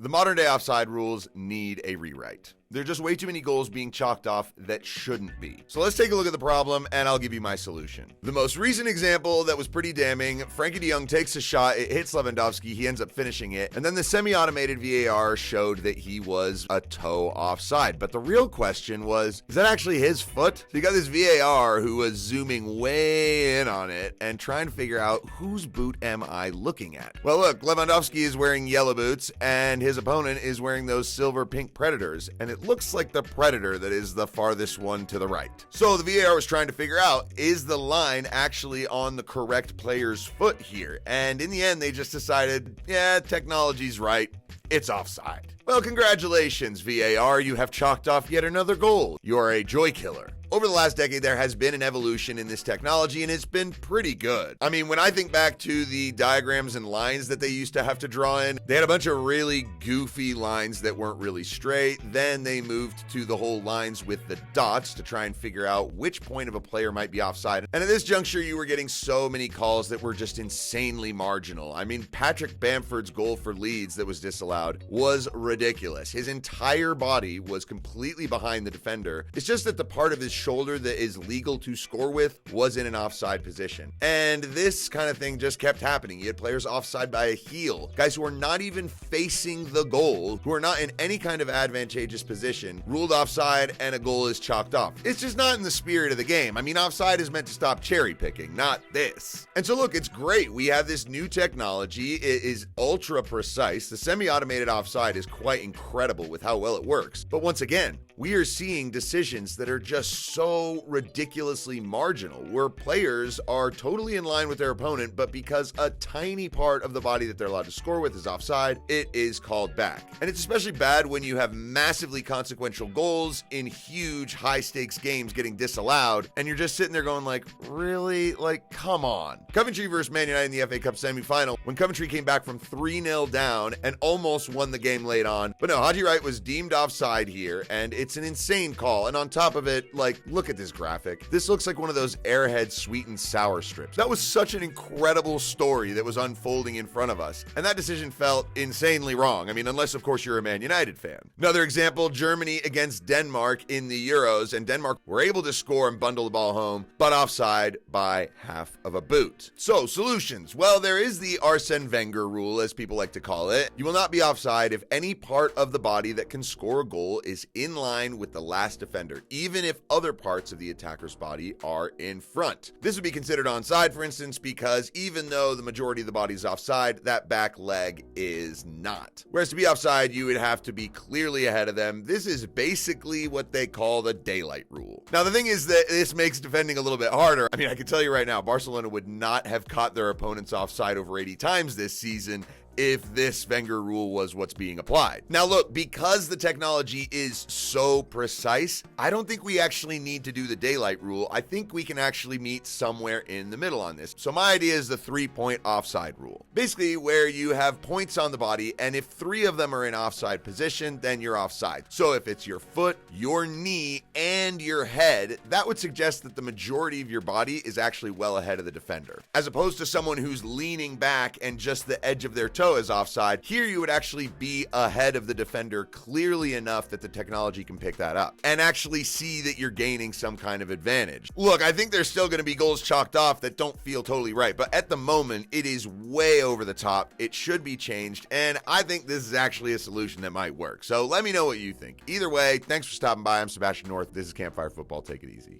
The modern day offside rules need a rewrite. There are just way too many goals being chalked off that shouldn't be. So let's take a look at the problem and I'll give you my solution. The most recent example that was pretty damning, Frankie de Jong takes a shot, it hits Lewandowski, he ends up finishing it, and then the semi-automated VAR showed that he was a toe offside. But the real question was, is that actually his foot? So you got this VAR who was zooming way in on it and trying to figure out whose boot am I looking at? Well, look, Lewandowski is wearing yellow boots and his opponent is wearing those silver pink Predators, and it looks like the Predator that is the farthest one to the right. So the VAR was trying to figure out, is the line actually on the correct player's foot here? And in the end, they just decided, yeah, technology's right. It's offside. Well, congratulations, VAR. You have chalked off yet another goal. You're a joy killer. Over the last decade, there has been an evolution in this technology, and it's been pretty good. I mean, when I think back to the diagrams and lines that they used to have to draw in, they had a bunch of really goofy lines that weren't really straight. Then they moved to the whole lines with the dots to try and figure out which point of a player might be offside. And at this juncture, you were getting so many calls that were just insanely marginal. I mean, Patrick Bamford's goal for Leeds that was disallowed was ridiculous. His entire body was completely behind the defender. It's just that the part of his shoulder that is legal to score with was in an offside position. And this kind of thing just kept happening. You had players offside by a heel, guys who are not even facing the goal, who are not in any kind of advantageous position, ruled offside, and a goal is chalked off. It's just not in the spirit of the game. I mean, offside is meant to stop cherry picking, not this. And so look, it's great. We have this new technology. It is ultra precise. The semi-automated offside is quite incredible with how well it works. But once again, we are seeing decisions that are just so ridiculously marginal, where players are totally in line with their opponent, but because a tiny part of the body that they're allowed to score with is offside, it is called back. And it's especially bad when you have massively consequential goals in huge high-stakes games getting disallowed, and you're just sitting there going like, really? Like, come on. Coventry versus Man United in the FA Cup semi-final, when Coventry came back from 3-0 down and almost won the game late on. But no, Haji Wright was deemed offside here, and it's an insane call. And on top of it, like, look at this graphic. This looks like one of those Airhead sweet and sour strips. That was such an incredible story that was unfolding in front of us. And that decision felt insanely wrong. I mean, unless, of course, you're a Man United fan. Another example, Germany against Denmark in the Euros, and Denmark were able to score and bundle the ball home, but offside by half of a boot. So, solutions. Well, there is the Arsene Wenger rule, as people like to call it. You will not be offside if any part of the body that can score a goal is in line with the last defender, even if other parts of the attacker's body are in front. This would be considered onside, for instance, because even though the majority of the body is offside, that back leg is not. Whereas to be offside, you would have to be clearly ahead of them. This is basically what they call the daylight rule. Now, the thing is that this makes defending a little bit harder. I mean, I can tell you right now, Barcelona would not have caught their opponents offside over 80 times this season if this Wenger rule was what's being applied. Now look, because the technology is so precise, I don't think we actually need to do the daylight rule. I think we can actually meet somewhere in the middle on this. So my idea is the 3-point offside rule. Basically, where you have points on the body, and if 3 of them are in offside position, then you're offside. So if it's your foot, your knee, and your head, that would suggest that the majority of your body is actually well ahead of the defender. As opposed to someone who's leaning back and just the edge of their toe is offside, here you would actually be ahead of the defender clearly enough that the technology can pick that up and actually see that you're gaining some kind of advantage. Look, I think there's still going to be goals chalked off that don't feel totally right, but at the moment, it is way over the top. It should be changed, and I think this is actually a solution that might work. So let me know what you think. Either way, thanks for stopping by. I'm Sebastian North. This is Campfire Football. Take it easy.